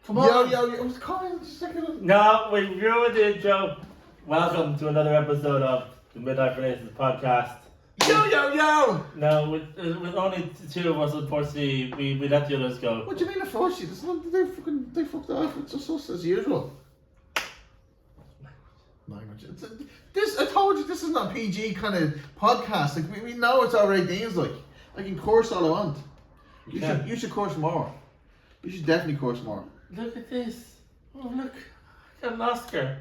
Come on. Yo, it was coming a second. No, we ruined the intro. Welcome to another episode of the Midnight Relations podcast. Yo. No, with only two of us, unfortunately, we let the others go. What do you mean unfortunately? They fucked off. It's just us as usual. Language. I told you this is not a PG kind of podcast. Like we know it's our 18s. Like I can course all I want. You should course more. You should definitely course more. Look at this. Oh look, I got an Oscar.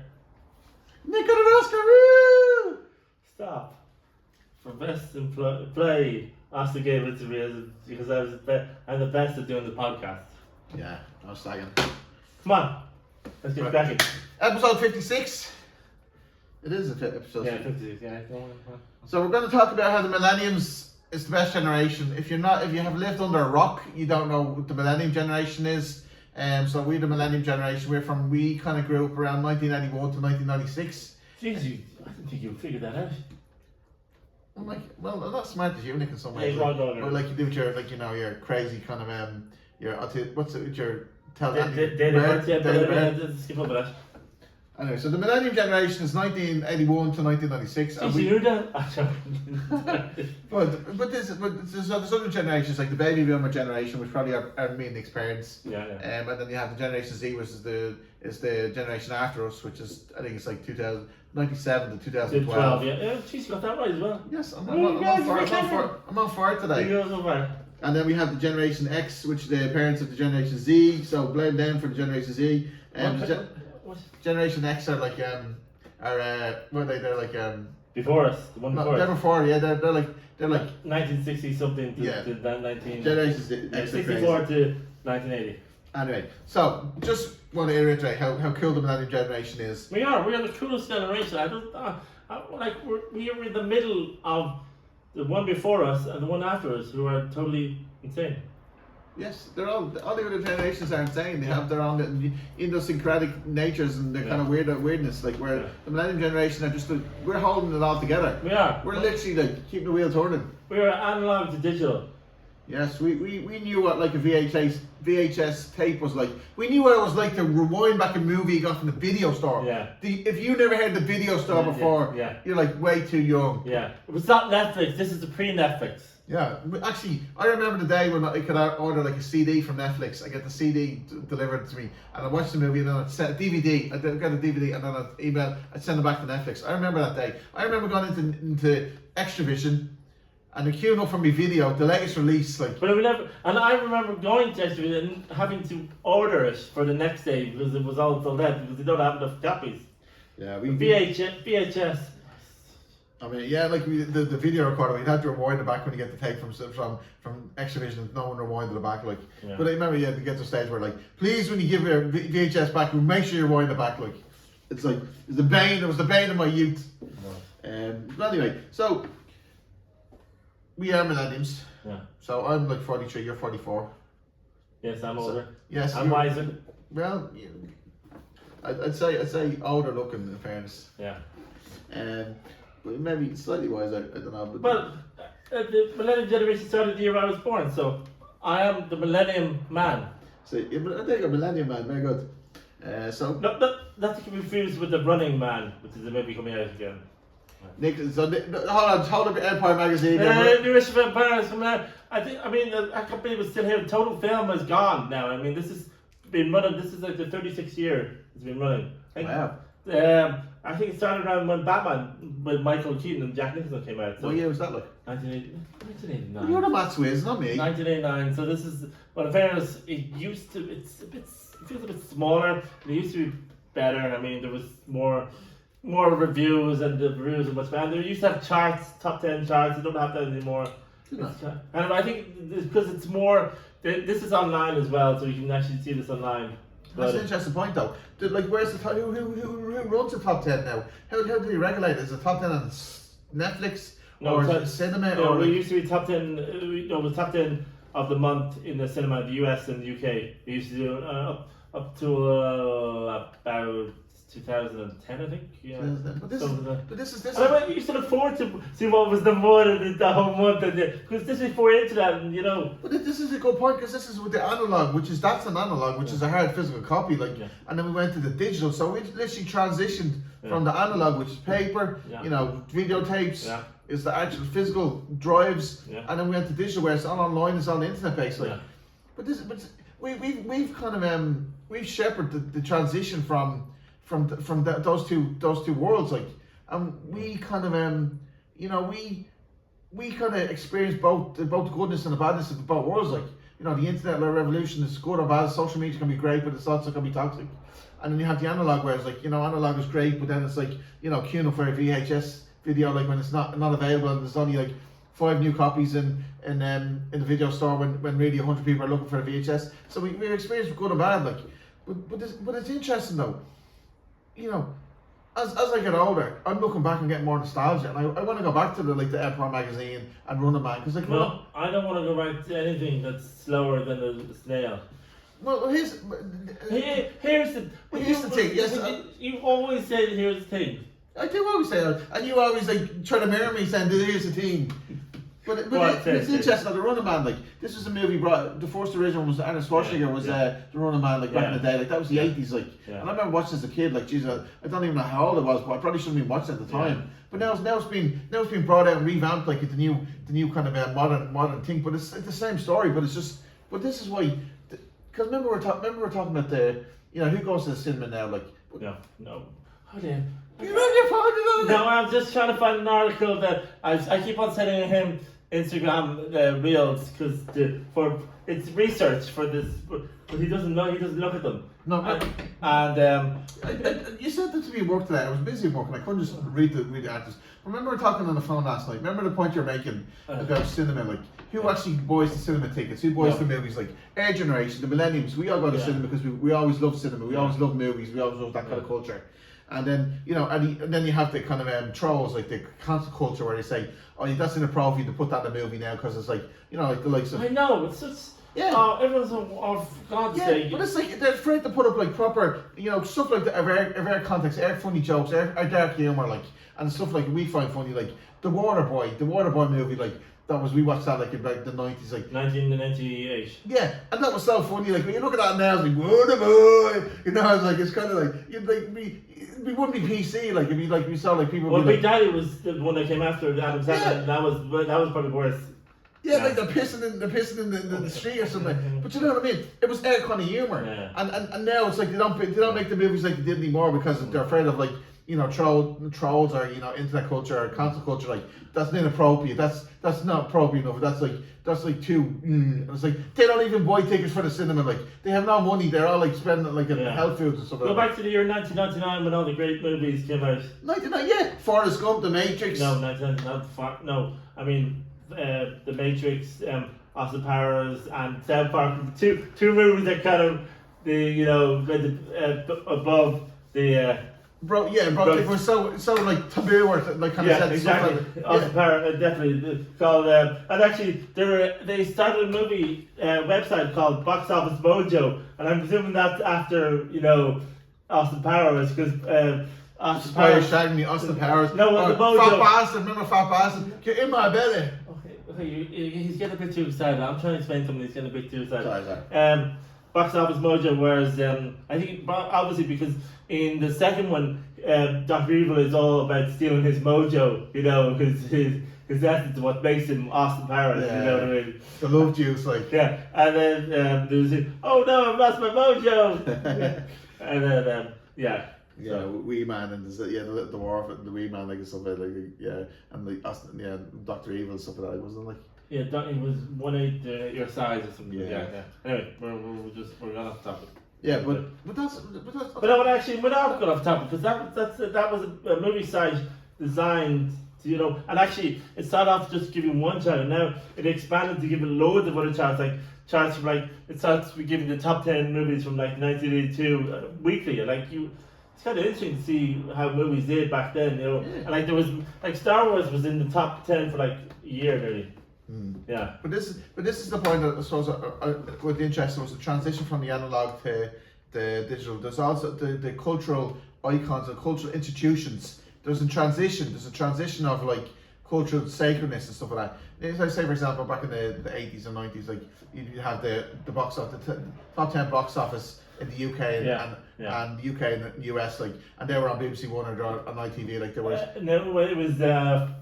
Nick got an Oscar. Woo! Stop. For best play, Oscar gave it to me because I'm the best at doing the podcast. Yeah, I was slagging. Come on, let's get cracking. Episode 56. It is episode. Yeah, 56. Yeah, go on. So we're going to talk about how the Millenniums is the best generation. If you have lived under a rock, you don't know what the Millennium generation is. So we're the Millennium generation. We kind of grew up around 1981 to 1996. Jeez, I didn't think you would figure that out. I'm like, well, I'm not smart as you, Nick, in some ways. Yeah, or like you do with your, your crazy kind of your tell skip over that. Anyway, so the Millennium generation is 1981 to 1996. Did you know that? but there's other generations, like the baby boomer generation, which probably are me and Nick's parents. Yeah. And then you have the Generation Z, which is the generation after us, which is, I think it's like 2097 to 2012. Yeah, she's got that right as well. Yes, I'm on fire today. And then we have the Generation X, which are the parents of the Generation Z, so blame them for the Generation Z. Generation X are like what are they? They're like before us, the one before us. They're before, yeah. They're like 1960 something to 19. Generation Z, 64 to 1980. Anyway, so just want to reiterate how cool the Millennium generation is. We are the coolest generation. We are in the middle of the one before us and the one after us, who are totally insane. Yes, they're all the other generations are insane. They have their own idiosyncratic natures and their kind of weirdness. Like where the Millennium generation are just we're holding it all together. We are. We're literally like keeping the wheel turning. We are analog to digital. Yes, we knew what like a VHS tape was like. We knew what it was like to rewind back a movie you got from the video store. Yeah. If you never heard the video store before, you're like way too young. Yeah. It was not Netflix. This is the pre-Netflix. Yeah, actually, I remember the day when I could order like a CD from Netflix. I get the CD delivered to me, and I watched the movie, and then I'd send a DVD. I'd get a DVD, and then I'd send it back to Netflix. I remember that day. I remember going into Extravision, and queuing up for my video, the latest release, like. But I remember going to Astrology and having to order it for the next day because it was all sold out because they don't have enough copies. Yeah, VHS. I mean, yeah, like the video recorder, we'd have to rewind it back when you get the tape from Extravision. No one rewinded it back, like. Yeah. But I remember you had to get to a stage where, like, please, when you give your VHS back, make sure you rewind it back, like. It's like it was the bane of my youth. But anyway, so. We are Millenniums. Yeah. So I'm like 43, you're 44. Yes, I'm older. Yes. I'm wiser. Well, I'd say older looking, in fairness. Yeah. But maybe slightly wiser, I don't know. But the Millennium generation started the year I was born, so I am the Millennium man. So I think you're Millennium man, very good. Not to be confused with the Running Man, which is a movie coming out again. Nick, hold up Empire magazine. New issue of Empire is coming out. I can't believe it's still here. Total Film is gone now. I mean, this has been running. This is like the 36th year it's been running. Wow. I think it started around when Batman with Michael Keaton and Jack Nicholson came out. So what year was that like? 1989. You're the maths whiz, not me. 1989. So this is, well, in fairness, it feels a bit smaller. It used to be better. I mean, there was more reviews, and the reviews are much better. They used to have charts, top 10 charts. They don't have that anymore. And I think because it's more, this is online as well, so you can actually see this online. That's an interesting point, though. Where's the who runs the top 10 now? How do we regulate it? Is it top 10 on Netflix or is it cinema? No, we used to be top 10. It was top 10 of the month in the cinema, the US and the UK. We used to do up to about 2010, I think. Yeah. But this is. And I used to look forward to see what was the one the whole month, because this is before internet, and you know. But this is a good point, because this is with the analog, that's an analog, which is a hard physical copy, like, and then we went to the digital. So we literally transitioned from the analog, which is paper, you know, videotapes, is the actual physical drives, and then we went to digital, where it's all online, it's on the internet based, like. But we've kind of we've shepherded the transition from those two worlds, like, and we kind of you know, we kind of experience both the goodness and the badness of both worlds, like, you know, the internet revolution is good or bad. Social media can be great, but it's also can be toxic. And then you have the analog, where it's like, you know, analog is great, but then it's like, you know, queuing up for a VHS video, like, when it's not available, and there's only like 5 new copies in the video store when really 100 people are looking for a VHS. So we experience good and bad, like, but it's interesting though. You know, as I get older, I'm looking back and getting more nostalgia, and I want to go back to the Emperor magazine and Running Man, because like. No, I don't want to go back to anything that's slower than a snail. Well, here's the thing. Yes, you always say here's the thing. I do always say that, and you always like try to mirror me saying here's the thing. But it's interesting, like, the Running Man, like, this was a movie the first original was Arnold Schwarzenegger was the Running Man, like, back in the day, like, that was the 80s, like, and I remember watching as a kid, like, geez, I don't even know how old I was, but I probably shouldn't have been watching at the time. But now it's been brought out and revamped, like, the new kind of modern thing, but it's the same story, but it's just, but this is why, because remember we're talking about the, you know, who goes to the cinema now, like. No. Oh dear. You know your phone. No, I'm just trying to find an article that I keep on sending him Instagram reels, because it's research for this, but he doesn't know. He doesn't look at them. No, you said that to me at work today. I was busy at work and I couldn't just read the articles. Remember we were talking on the phone last night. Remember the point you're making about cinema, like, who actually buys the cinema tickets? Who buys the movies? Like, our generation, the Millenniums, we all go to cinema because we always love cinema. We always love movies. We always love that kind of culture. And then, you know, and then you have the kind of trolls, like the cancel culture, where they say, "Oh, that's inappropriate to put that in a movie now," because it's like, you know, like the likes of. I know, it's just. Yeah. Oh, everyone's for God's sake. But it's like they're afraid to put up like proper, you know, stuff like of our context, our funny jokes, our dark humor, like, and stuff like we find funny, like the Waterboy movie, like. We watched that like in like the 90s, like 1998. Yeah, and that was so funny. Like when you look at that now, it's like Waterboy. You know, it's like it's kind of like you'd like we wouldn't be PC. Like if you like we saw like people. Well, Big Daddy was the one that came after Adam Sandler. And that was probably worse. Yeah, like they're pissing in the street or something. But you know what I mean? It was air kind of humor. Yeah. And now it's like they don't make the movies like they did anymore because they're afraid of like, you know, trolls or, you know, internet culture or cancel culture. Like that's inappropriate. That's not appropriate enough. That's like too. It's like they don't even buy tickets for the cinema. Like they have no money. They're all like spending like in health foods and stuff. Go back to the year 1999 when all the great movies came out. 99, yeah. Forrest Gump, The Matrix. No, 1999. No, I mean The Matrix, Austin Powers, and South Park. Two movies that kind of went above the. Bro, they were so like taboo or like kind of said exactly. Stuff like, Austin Powers, definitely called. And actually, they started a movie website called Box Office Mojo, and I'm presuming that's after Austin Powers because Austin Powers shagging me. Austin Powers. No, the Mojo. Fat Bastard, remember Fat Bastard? Get in my belly. Okay, he's getting a bit too excited. I'm trying to explain something. He's getting a bit too excited. Sorry. Box Office Mojo, whereas I think obviously because in the second one, Dr. Evil is all about stealing his mojo, because that's what makes him Austin Powers, you know what I mean? The love juice, like. Yeah, and then there's oh no, I've lost my mojo! And then, Yeah, Wee Man and the dwarf, the Wee Man, like stuff like and the Dr. Evil and stuff like that, wasn't it? Like. Yeah, he was 1/8 your size or something. Yeah. Anyway, we're gone off topic. Yeah, but no, actually, we're not going off topic because that was a movie site designed to, and actually it started off just giving one chart, and now it expanded to giving loads of other charts, like charts from it starts to be giving the top 10 movies from 1982 weekly, and it's kind of interesting to see how movies did back then, and there was Star Wars was in the top 10 for a year nearly. Yeah, but this is the point that I suppose what the interest was the transition from the analog to the digital. There's also the cultural icons and cultural institutions. There's a transition of like cultural sacredness and stuff like that. As I say, for example, back in the 80s and 90s, like you have the box office, the top 10 box office in the UK and the UK and the US, like, and they were on BBC One or on ITV, like there was. No, it was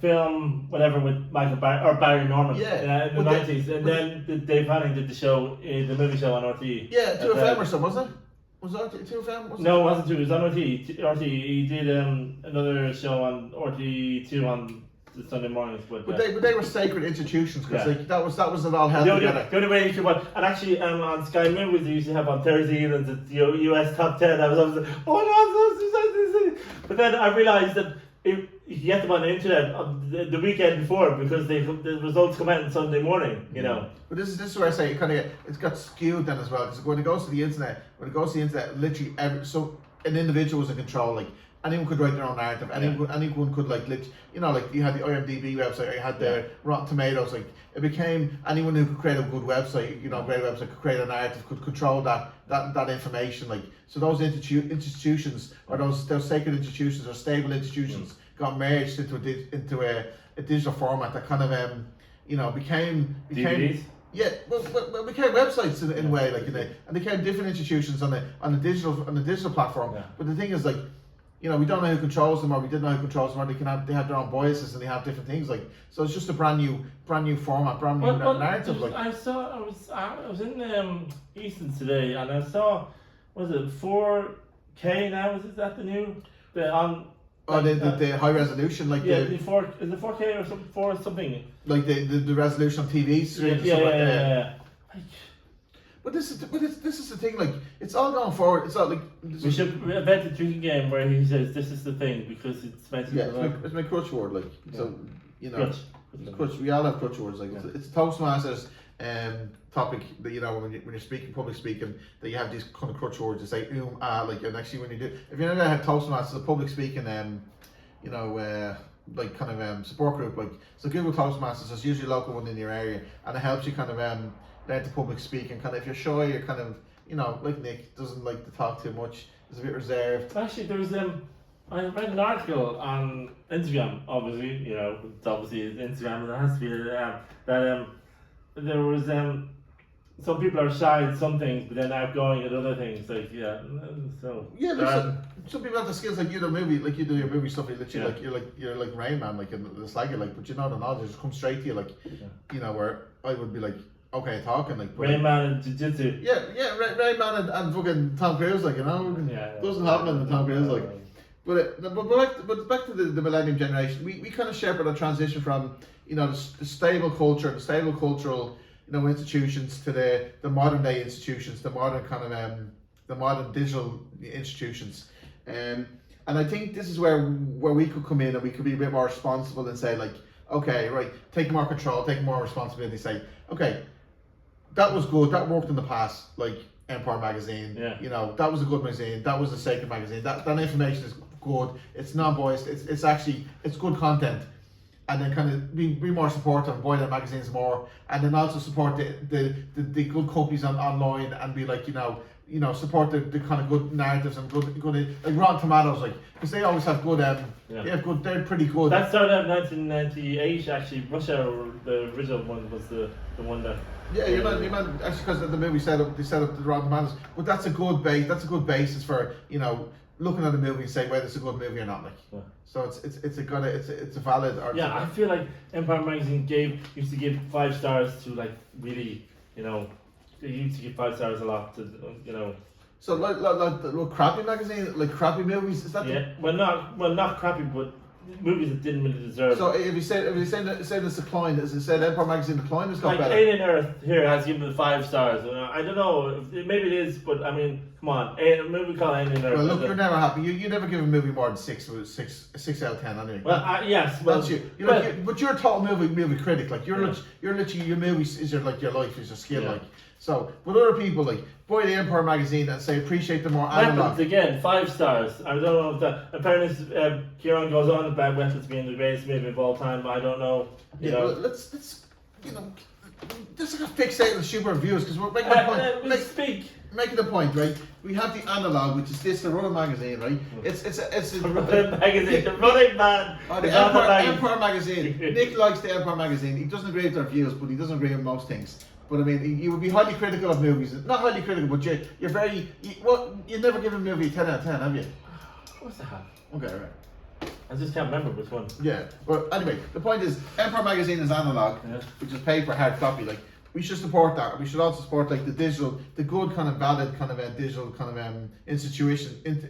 film whatever with Barry Norman. Yeah, in the 90s, and then Dave Fanning did the show, the movie show on RTE. Yeah, 2FM or something, wasn't it? Was it 2FM? No, it wasn't 2. It was on RTE. RTE. He did another show on RTE2 on the Sunday mornings, but they were sacred institutions because like that was it all held together. The only way you could watch, and actually on Sky Movies they used to have on Thursday evenings the US top 10. I was always like, oh no, but then I realised that you get them on the internet on the weekend before because the results come out on Sunday morning, you know. But this is where I say it's got skewed then as well, because when it goes to the internet, literally an individual is in control. Like anyone could write their own narrative. Anyone could like you had the IMDb website, you had the Rotten Tomatoes. Like it became anyone who could create a good website, great website, could create a narrative, could control that information. Like so, those institutions or those sacred institutions or stable institutions got merged into a digital format that kind of became DVDs? Yeah, well, became websites in a way, like and they became different institutions on the digital platform. Yeah. But the thing is, like, we don't know who controls them, or we didn't know who controls them, or they have their own biases and they have different things. Like, so it's just a brand new format, brand new narrative. Like, I was in Easton's today, and I saw, was it 4K now? Is that the new the high resolution, like is it 4K or something? Like the resolution of TV screens. Yeah. But this is the thing. Like it's all going forward. It's all like we should invent a drinking game where he says this is the thing because it's meant to. Yeah, it's my crutch word. Like so, crutch. We all have crutch words. Like it's Toastmasters topic that when you're speaking, public speaking, that you have these kind of crutch words to say like, and actually when you do, if you never had Toastmasters, a public speaking like kind of support group, like so Google Toastmasters, there's usually a local one in your area, and it helps you kind of learn to public speak, and kind of if you're shy, you're kind of like Nick doesn't like to talk too much, is a bit reserved. Actually, there was I read an article on Instagram, obviously, it's obviously Instagram, and it has to be that there was some people are shy at some things, but then outgoing at other things. Like some people have the skills, like you do your movie stuff. You're like Rain Man, like in the slag, like, but the knowledge just comes straight to you, like where I would be like, okay, talking like Rain Man and Jiu-Jitsu. Rain Man and fucking Tom Cruise, like doesn't happen in the Tom Cruise, like. But back to the Millennium generation, we kind of shepherd a transition from the stable culture, the stable cultural institutions to the modern day institutions, the modern kind of the modern digital institutions, and I think this is where we could come in and we could be a bit more responsible and say like, okay, right, take more control, take more responsibility, say, okay, that was good, that worked in the past, like Empire magazine, that was a good magazine, that was a sacred magazine, that information is good, it's non-biased, it's good content. And then kind of be more supportive and buy their magazines more, and then also support the good companies online, and be like support the kind of good narratives and good like Rotten Tomatoes, like, because they always have good they're pretty good. That started out in 1998 actually. Rush Hour, the original one, was the one that. Yeah, you meant actually because the movie set up the Rotten Tomatoes, but that's a good basis for looking at a movie and saying whether it's a good movie or not, like. Yeah. So it's a valid. I feel like Empire magazine used to give 5 stars to like really, they used to give 5 stars a lot to So like crappy magazine, like crappy movies, is that? Yeah, not crappy, but movies that didn't really deserve. So if you say this decline, as it said, Empire magazine decline has got like better. Alien Earth here has given it 5 stars. I don't know, maybe it is, but I mean, come on, a movie called Alien Earth. Well, look, you're never happy. You never give a movie more than 6 out of 10 anyway. Well, yes, well, that's you. But you're a total movie critic. Like you're literally your movie is your life, is your skill, like. So, but other people like buy the Empire magazine and say appreciate the more analog. Weapons again, 5 stars. I don't know if that. Apparently, Kieran goes on about Weapons being the greatest movie of all time. I don't know. Well, let's just like a fixate on super reviews because we're making a point. Speak. making a point, right? We have the analog, which is this, the Running magazine, right? It's The Running magazine, the Running man. Oh, the Empire magazine. Nick likes the Empire magazine. He doesn't agree with their views, but he doesn't agree with most things. But I mean, you would be highly critical of movies. Not highly critical, but you're very. You've never given a movie a 10 out of 10, have you? Of course I have. Okay, right. I just can't remember which one. Yeah. But anyway, the point is, Empire magazine is analog, which is paper, hard copy. Like, we should support that. We should also support like the digital, the good kind of valid kind of digital kind of institution. Can't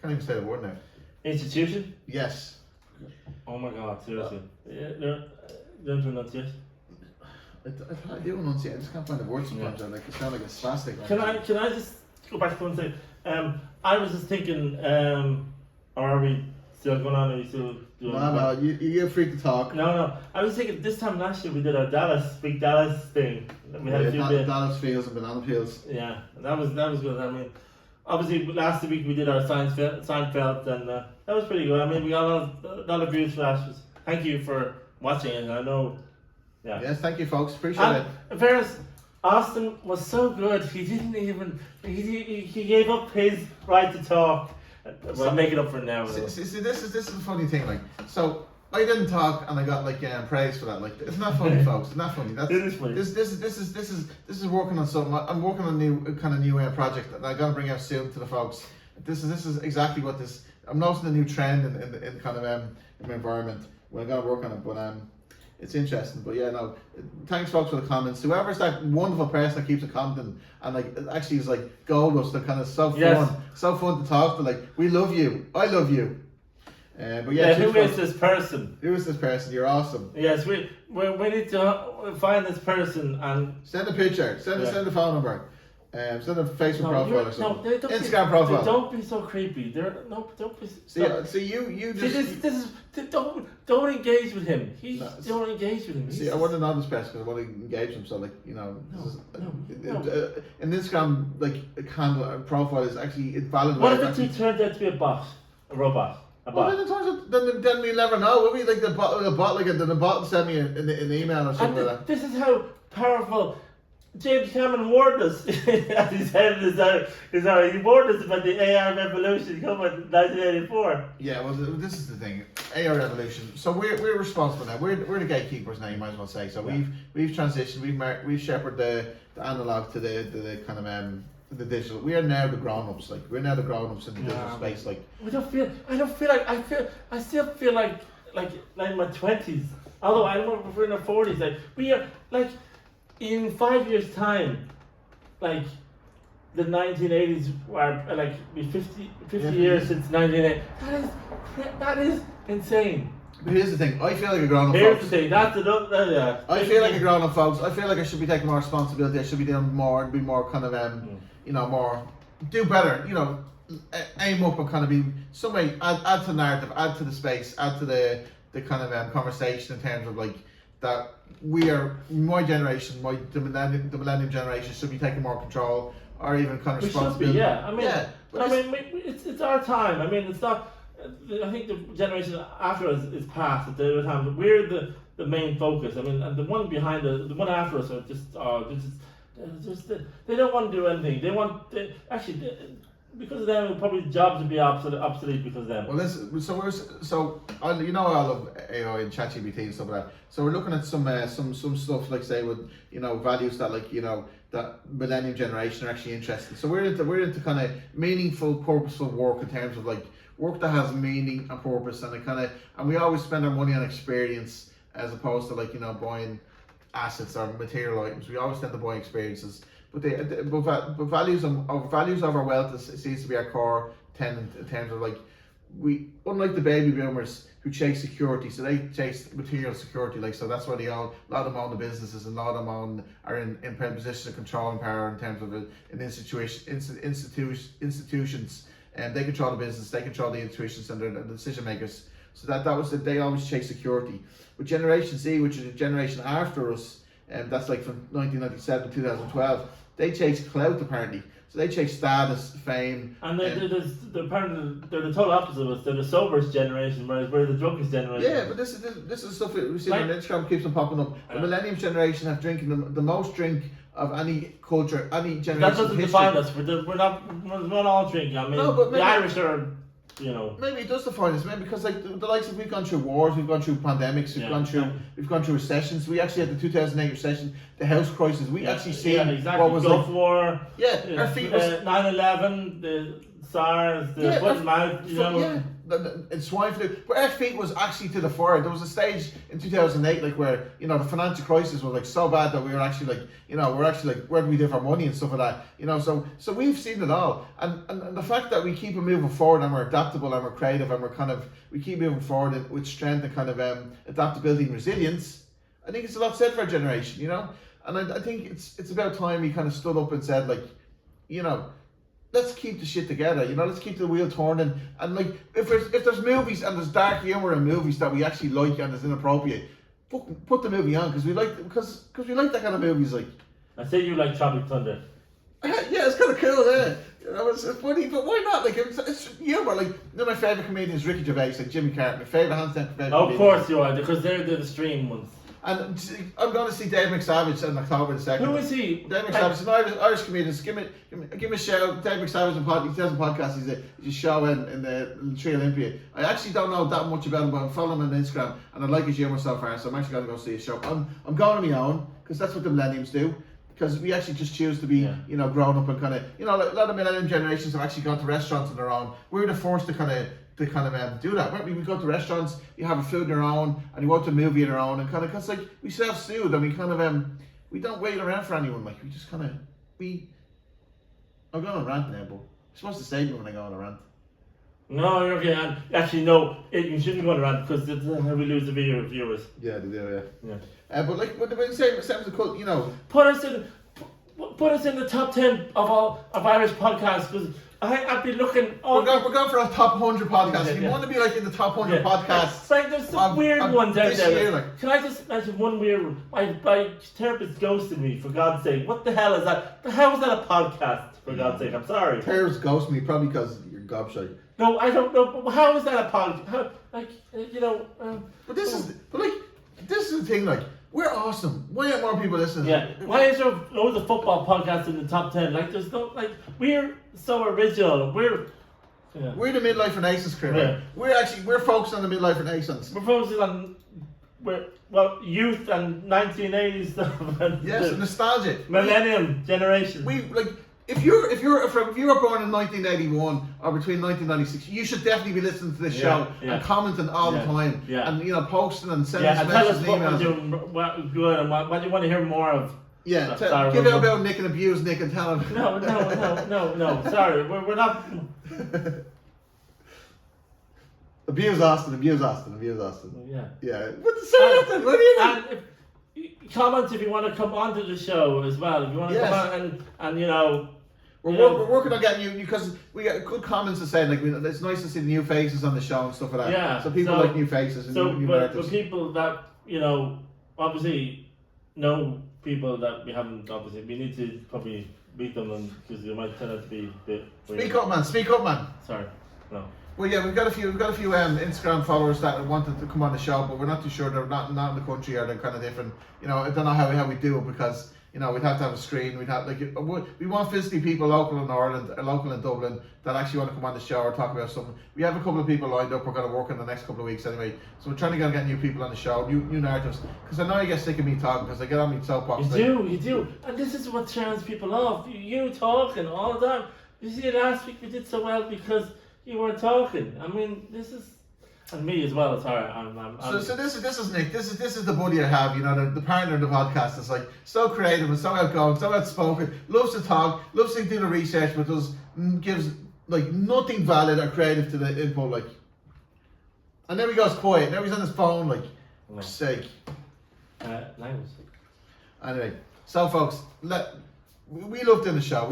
even say the word now. Institution? Yes. Oh my God! Seriously. Don't pronounce I do enunciate. I just can't find the word sometimes. I like it sounds like a spastic. Can I just go back to one thing? I was just thinking, or are we still going on? Are we still doing? No, you're free to talk. No. I was thinking this time last year we did our big Dallas thing. We had a few Dallas fields and banana peels. Yeah, that was good. I mean, obviously last week we did our Seinfeld, and that was pretty good. I mean, we got a lot of views for that. Thank you for watching it. I know. Yeah. Yes, thank you, folks. Appreciate it. In fairness, Austin was so good. He didn't even. He gave up his right to talk. Well, I'm making up for it now. See, this is a funny thing. Like, so I didn't talk, and I got like praise for that. Like, it's not funny, folks. It's not funny. It is funny. This is working on something. I'm working on a new project that I'm gonna bring out soon to the folks. This is exactly what this. I'm noticing a new trend in kind of in my environment. We're gonna work on it, but it's interesting. But yeah, no, thanks folks for the comments. Whoever's that wonderful person that keeps a commenting and like it actually is like gold us. They're kind of so fun to talk to. Like, we love you. I love you. But yeah, who is this person? Who is this person? You're awesome. Yes, we need to find this person and send a picture. Send a phone number. Send a Facebook profile or something. No, Instagram profile. Don't be so creepy. Don't be. So you just. Don't engage with him. Don't engage with him. See, I want to know this person because I want to engage him. So like an Instagram like a profile is actually valid. What if it turns out to be a robot? Well, then we never know. Will we like the bot like the bot send me an email or something like that? This is how powerful James Cameron warned us. As he said, he warned us about the AR revolution coming in 1984. Yeah, well, this is the thing, AR revolution. So we're responsible now. We're the gatekeepers now. You might as well say. So we've transitioned. We've shepherded the analog to the kind of the digital. We are now the grown-ups. Like, we're now the grown-ups in the digital space. Like, I still feel like in my 20s. Although I don't know if we're in our 40s. Like, we are like. In 5 years' time, like the 1980s were like 50 years since 1980. That is insane. But here's the thing, I feel like a grown-up. Here's the thing, I feel like a grown-up, folks. I feel like I should be taking more responsibility. I should be doing more and be more kind of more, do better. Aim up and kind of be some way add to the narrative, add to the space, add to the kind of conversation in terms of like that. We are my generation, the millennium generation should be taking more control or even kind of responsibility. It's our time. I mean, it's not. I think the generation after us is past at the time, but we're the main focus. I mean, and the one behind the one after us are just they don't want to do anything. They want because of them, probably jobs would be obsolete because of them. Well, I love AI and ChatGPT and stuff like that. So we're looking at some stuff like say with values that that millennium generation are actually interested. So we're into kind of meaningful, purposeful work in terms of like work that has meaning and purpose, and we always spend our money on experience as opposed to like buying assets or material items. We always tend to buy experiences. But values of our wealth seems to be our core tenet in terms of like unlike the baby boomers who chase security, so they chase material security. Like, so that's why a lot of them own the businesses and a lot of them are in positions of control and power in terms of institutions, and they control the business, they control the intuitions and the decision makers. So they always chase security. But Generation Z, which is a generation after us, and that's like from 1997 to 2012. They chase clout apparently, so they chase status, fame, and they're the total opposite of us. They're the soberest generation, whereas we're the drunkest generation. Yeah, but this is stuff we see on Instagram keeps on popping up. The millennium generation have drinking the most drink of any culture, any generation. That doesn't history. define us. We're not all drinking. I mean, No, but the maybe- Irish are, you know. Maybe it does define us, maybe because like the likes of we've gone through wars, we've gone through pandemics, we've gone through recessions. We actually had the 2008 recession, the house crisis. We actually see exactly. what was Gulf like. War. Yeah, our feet was 9/11, the SARS, the foot and mouth. You know. Yeah, and swine flu. But our feet was actually to the fire. There was a stage in 2008, like where the financial crisis was like so bad that we were actually like, we're actually like, where do we do our money and stuff like that, So we've seen it all, and the fact that we keep moving forward and we're adaptable and we're creative and we keep moving forward with strength and kind of adaptability and resilience. I think it's a lot said for our generation, And I think it's about time we kind of stood up and said, like, let's keep the shit together, let's keep the wheel turning. And like, if there's movies and there's dark humor in movies that we actually like and is inappropriate, put the movie on because we like that kind of movies. Like, I say you like Tropic Thunder. Yeah, it's kind of cool, yeah. It's funny, but why not? Like, it's humor. Like, my favorite comedian is Ricky Gervais, like Jimmy Carter. My favorite hands down favorite. Of course you are, because they're the stream ones. And I'm going to see Dave McSavage in October the 2nd. Who is he? Dave McSavage, an Irish comedian. Give him a shout. Dave McSavage, he does a podcast. He's a show in the Tree Olympia. I actually don't know that much about him, but I'm following him on Instagram, and I like his humour so far. So I'm actually going to go see his show. I'm going on my own because that's what the Millenniums do. Because we actually just choose to be, grown up and kind of, a lot of Millennium generations have actually gone to restaurants on their own. We're the first to kind of do that. We go to restaurants, you have a food on your own, and you go to a movie on your own, and kind of, because like we self-soothe, and we kind of we don't wait around for anyone. Like we just kind of I'm going on a rant now, but you're supposed to save me when I go on a rant. No, you're okay. And actually, no, you shouldn't go on a rant because that's how we lose the video viewers. Yeah, they do. Yeah. But like, when you say it sounds cool, Put us in the top 10 of Irish podcasts because I've been looking. We're going for a top 100 podcast. If you want to be like in the top 100 podcasts, it's like there's some weird ones out there. Year, Can I just mention one weird one? My therapist ghosted me, for God's sake. What the hell is that? How is that a podcast? For God's sake, I'm sorry. Therapist ghosted me probably because you're gobshite. No, I don't know. But how is that a podcast? But this is the thing. Like, we're awesome. Why aren't more people listening? Yeah. Why is there loads of football podcasts in the top 10? Like, there's no we're so original. We're the midlife renaissance crew. Yeah. We're focused on the midlife renaissance. We're focusing on youth and 1980s stuff. And yes, nostalgia. Millennium generation. We like. If you were born in 1981 or between 1996, you should definitely be listening to this show and commenting all the time and posting and sending us messages and emails. Tell us what we're doing, good and what do you want to hear more of. Yeah, give out about Nick and abuse Nick and tell him. No. Sorry, we're not. Abuse Austin. Yeah. What are you? Comment if you want to come onto the show as well. If you want to come on and we're working on getting you because we got good comments to say like it's nice to see the new faces on the show and stuff like that. Yeah. So people like new faces and new but people that obviously know people that we haven't obviously we need to probably meet them because they might turn out to be a bit weird. Speak up man. Sorry. No. Well, yeah, we've got a few Instagram followers that wanted to come on the show, but we're not too sure. They're not in the country, or they're kind of different. I don't know how we do it because we'd have to have a screen. We'd have we want physically people local in Ireland, or local in Dublin that actually want to come on the show or talk about something. We have a couple of people lined up. We're going to work in the next couple of weeks anyway. So we're trying to get new people on the show, new narratives. Because I know you get sick of me talking because I get on me soapbox. You do, and this is what turns people off. You talking all the time. You see, last week we did so well because you weren't talking. I mean, this is, and me as well. Sorry, So this is Nick. This is the buddy I have. The partner in the podcast. Is like so creative and so outgoing, so outspoken. Loves to talk. Loves to do the research, but gives like nothing valid or creative to the input. Like, and then he goes quiet. Now he's on his phone. Like, for sake. Language. Anyway, so folks, we loved in the show.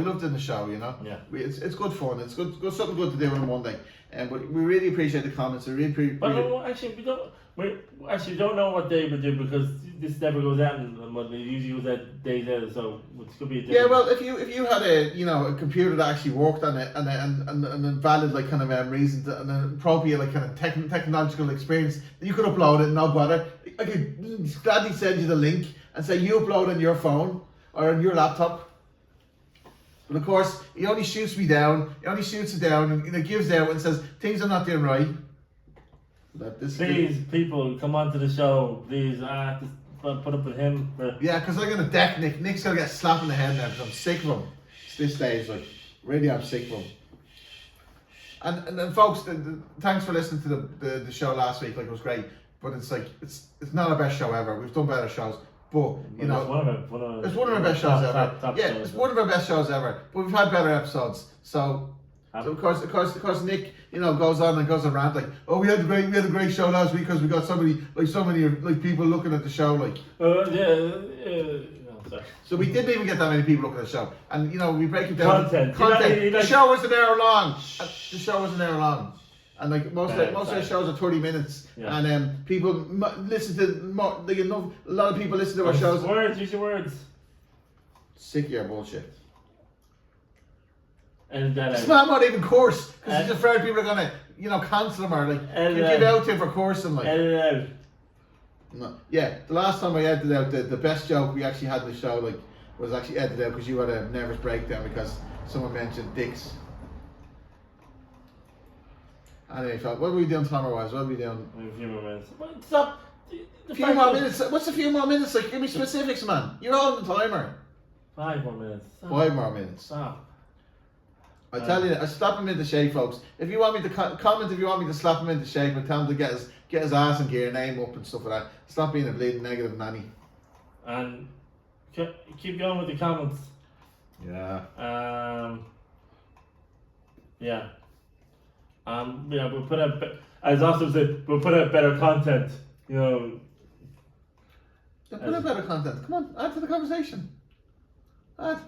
Yeah. It's good fun. It's good something good to do on a Monday. But we really appreciate the comments. But no, actually, we don't know what day we do because this never goes out on Monday. It usually goes out days out, so it could be a different. Yeah, well, if you had a computer that actually worked on it and a valid like kind of reason and an appropriate like kind of technological experience, then you could upload it, no bother. I could gladly send you the link and say you upload on your phone. or on your laptop. But of course, he only shoots me down. He only shoots it down, and it gives out and says things I'm not doing right. Please, people, come on to the show. Please, just put up with him. Yeah, because I'm gonna deck Nick. Nick's gonna get slapped in the head now because I'm sick of him. It's this stage, like, really, I'm sick of him. And then, folks, thanks for listening to the show last week. Like, it was great, but it's like it's not our best show ever. We've done better shows. But, you know, it's one of our best shows ever. Yeah, it's one of our best shows ever. But we've had better episodes. So of course, Nick, you know, goes on and rant like, oh, we had a great show last week because we got so many people looking at the show, like. No, sorry. So we didn't even get that many people looking at the show, and you know, we break it down. Content. The show was an hour long. The show was an hour long. And like most of the shows are 30 minutes, yeah. And people listen to more. Like, a lot of people listen to our shows. Use your words. Sick of your bullshit. And that it's not even course because he's afraid people are gonna, you know, cancel him or like give out to him for coursing. Like, edit it out. No, yeah. The last time I edited out the best joke we actually had in the show, like, was actually edited out because you had a nervous breakdown because someone mentioned dicks. Anyway, what are we doing timer-wise? What are we doing? A few more minutes. Stop. A few more minutes? What's a few more minutes? Like, give me specifics, man. You're on the timer. 5 more minutes. Stop. 5 more minutes. Stop. I tell you, I slap him into shape, folks. If you want me to comment, if you want me to slap him into shape and tell him to get his ass in gear, name up and stuff like that. Stop being a bleeding negative nanny. And keep going with the comments. Yeah. Yeah. Yeah, we'll put out, as Austin said, we'll put out better content, you know. Yeah, put out better content. Come on, add to the conversation. Add.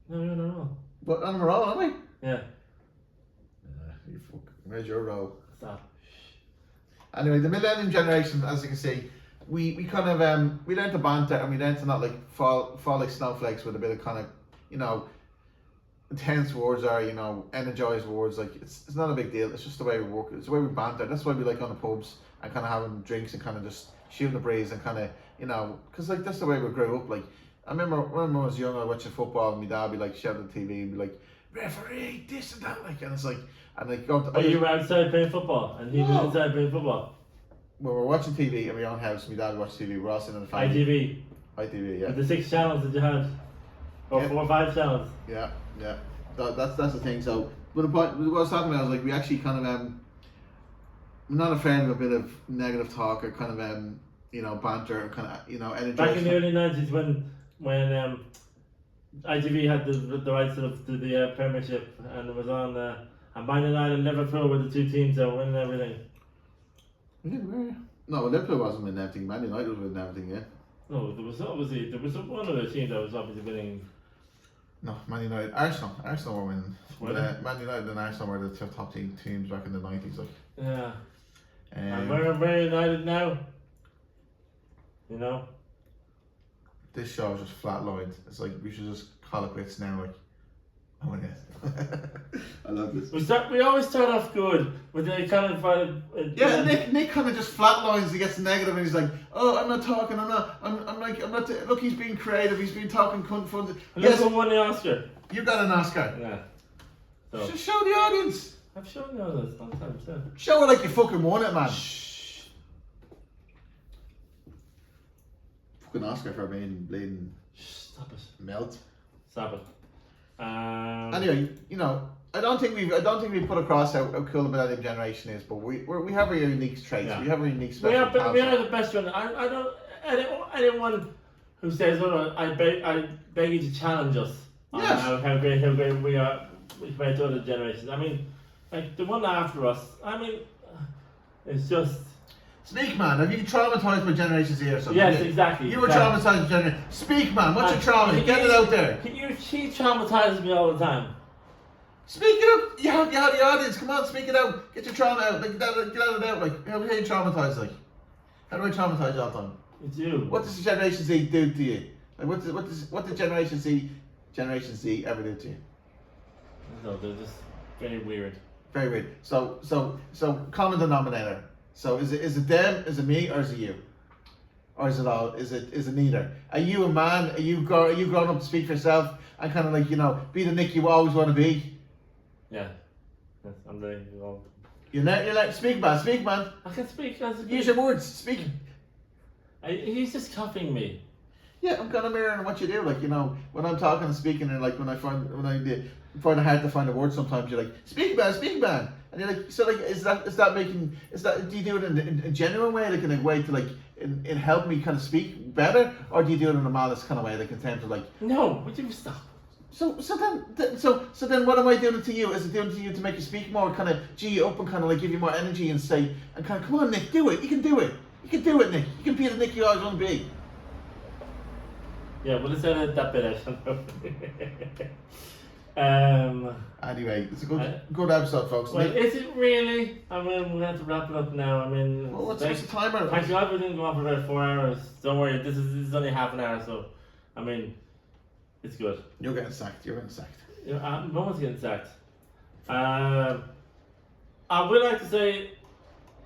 No, you're not wrong. But on a roll, aren't we? Yeah. You fuck. Where's your roll? Stop. Anyway, the millennium generation, as you can see, we kind of we learned to banter and we learned to not like fall like snowflakes with a bit of kind of, you know, intense words or, you know, energized words. Like, it's not a big deal. It's just the way we work. It's the way we banter. That's why we like on the pubs and kind of having drinks and kind of just shooting the breeze and kind of, you know, because like that's the way we grew up. Like, I remember when I was young, I watching football and my dad would be like shouting at the TV and be like, referee, this and that, like, and it's like, and like go to, you were outside playing football and he was inside playing football? When we're watching TV in my own house, my dad would watch TV, we're all sitting in the family. ITV, yeah. With the 6 channels that you had? Or 4 or 5 channels? Yeah. That's the thing. So, but what I was talking about was like we actually kind of I'm not afraid of a bit of negative talk or kind of you know, banter and kind of, you know, energy. Back in the early 90s when ITV had the rights to the Premiership and it was on and Man United and Liverpool were the 2 teams that were winning everything. Yeah, no, Liverpool wasn't winning everything. Man United was winning everything. Yeah. No, there was one of the teams that was obviously winning. No, Man United, Arsenal were winning. Man United and Arsenal were the 2 top teams back in the 90s. Like. Yeah. And we're United now. You know. This show is just flatlined. It's like we should just call it quits now. Like, oh yeah. I love this. We always start off good with the kind of yeah. Nick kind of just flatlines. He gets negative and he's like, "Oh, I'm not talking. I'm not. Look, he's being creative. He's been talking cunt fun." Yes, who won the Oscar? You got an Oscar. Yeah. So. Just show the audience. I've shown the others sometimes. Yeah. Show it like you fucking won it, man. Shh. Fucking Oscar for being bleeding. Stop it. Melt. Stop it. Anyway, you know, I don't think we put across how cool the millennium generation is, but we have our unique traits. Yeah. We have a unique special. We are the best one. I don't. Anyone who says, "Oh, I beg you to challenge us." Yes. On how great we are compared to other generations. I mean, like the one after us. I mean, it's just. Speak, man. Have you traumatized by Generation Z or something? Yes, exactly. You were traumatized by Generation. Speak, man. What's your trauma? Get it out there. She traumatizes me all the time. Speak it up. You have the audience. Come on, speak it out. Get your trauma out. Like, get it out. Like, how are you traumatized? Like, how do I traumatize you all the time? It's you. What does Generation Z do to you? Like, what did Generation Z ever do to you? No, they're just very weird. Very weird. So common denominator. So is it them, is it me, or is it you? or is it neither? Are you a man? Are you grown up to speak for yourself and kind of like, you know, be the Nick you always want to be? Yeah. Yes, I'm ready to go. You're like speak man. I can speak. Use your words. Speak. He's just copying me. Yeah, I'm kind of mirroring what you do. Like, you know, when I'm talking and speaking, and like when I find it hard to find a word, sometimes you're like, speak man, and you're like, so like, do you do it in a genuine way, like in a way to like in help me kind of speak better, or do you do it in a malice kind of way, like in terms of like? No, would you stop? So then what am I doing it to you? Is it doing it to you to make you speak more, kind of G you up and kind of like give you more energy and say, and kind of, come on Nick, do it. You can do it. You can do it, Nick. You can be the Nick you always want to be. Yeah, well, let's edit that bit out. Anyway, it's a good episode, folks. Well, is it really? I mean, we're going to have to wrap it up now. I mean, well, what's the timer? Thank God we didn't go on for about 4 hours. Don't worry, this is only half an hour, so I mean, it's good. You're getting sacked. No one's getting sacked. I would like to say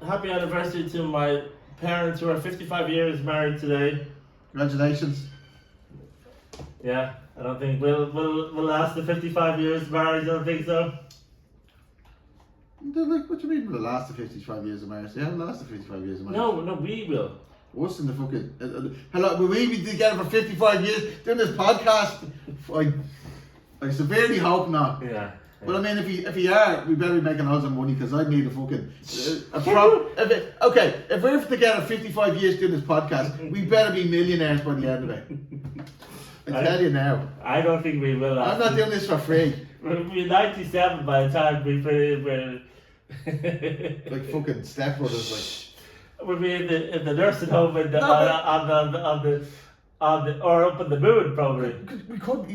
happy anniversary to my parents who are 55 years married today. Congratulations. Yeah, I don't think we'll last the 55 years married. I don't think so. Like, what do you mean we'll last the 55 years of marriage? Yeah, we'll last the 55 years of marriage. No, we will. What's in the fucking... hello, will we be together for 55 years doing this podcast? I severely hope not. Yeah. But I mean, if we are, we better be making loads of money, because I need a fucking... if we're together 55 years doing this podcast, we better be millionaires by the end of it. I tell you now. I don't think we will. I'm not doing this for free. We'll be 97 by the time we're like fucking stepbrothers, like. We'll be in the nursing home on the or up in the moon probably. We could.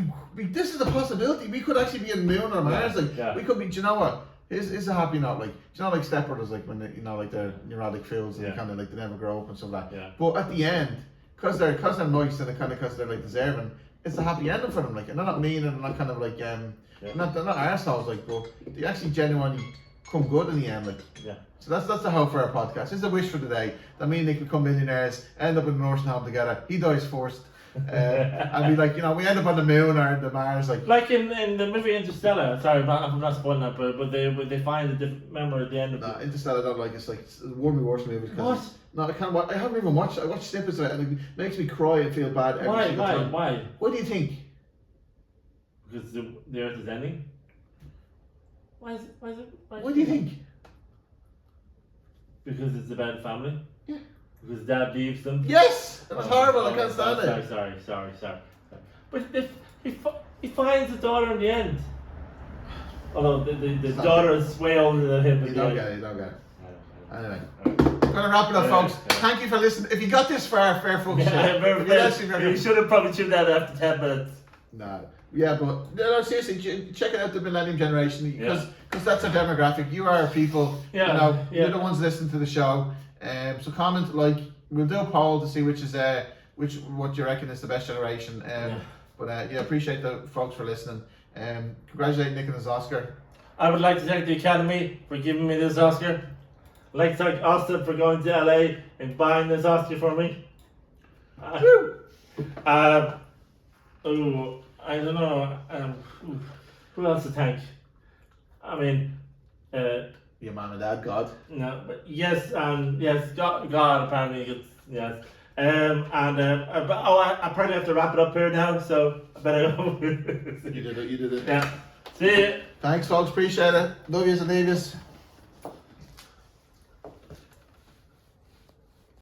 This is a possibility. We could actually be in the moon or Mars. We could be. Do you know what? Is a happy note. Like, do you know, like stepbrothers, like when they, you know, like they're neurotic fools and they kind of like they never grow up and stuff like that. Yeah. But at the end, because they're nice and because they're like deserving, it's a happy ending for them. Like, and they're not mean and they're not kind of like they're not arseholes, like, but they actually genuinely come good in the end. Like, yeah. So that's the hope for our podcast. This is a wish for today that me and Nick become millionaires, end up in the nursing home together. He dies first. And we like, you know, we end up on the moon or the Mars, like in the movie Interstellar. Sorry, I'm not spoiling that, but they find a different member at the end of it. Interstellar, I don't like. It's like one of my worst movies. What? No, I can't. I haven't even watched. I watched snippets of it, and it makes me cry and feel bad every single time. Why? What do you think? Because the Earth is ending. Why What do you think? Because it's about family. Yeah. Because Dad leaves them. Yes, it was horrible. I can't stand it. Sorry. But if he finds the daughter in the end. Although the daughter is way older than him. You don't get it. Anyway, I'm gonna wrap it up, folks. Thank you for listening. If you got this far, fair fucking shit. You should have probably tuned out after 10 minutes. No. Yeah, but no, seriously, check out the Millennium generation, because that's our demographic. You are our people. Yeah. You know, you're the ones listening to the show. So comment, like, we'll do a poll to see what you reckon is the best generation. But appreciate the folks for listening. Congratulate Nick and his Oscar. I would like to thank the Academy for giving me this Oscar. I'd like to thank Austin for going to LA and buying this Oscar for me. I don't know. Who else to thank? I mean, your mom and dad, God. No, but yes, God apparently gets yes. I probably have to wrap it up here now, so I better go. You did it. Yeah. See you. Thanks, folks. Appreciate it. Love yous and leave yous.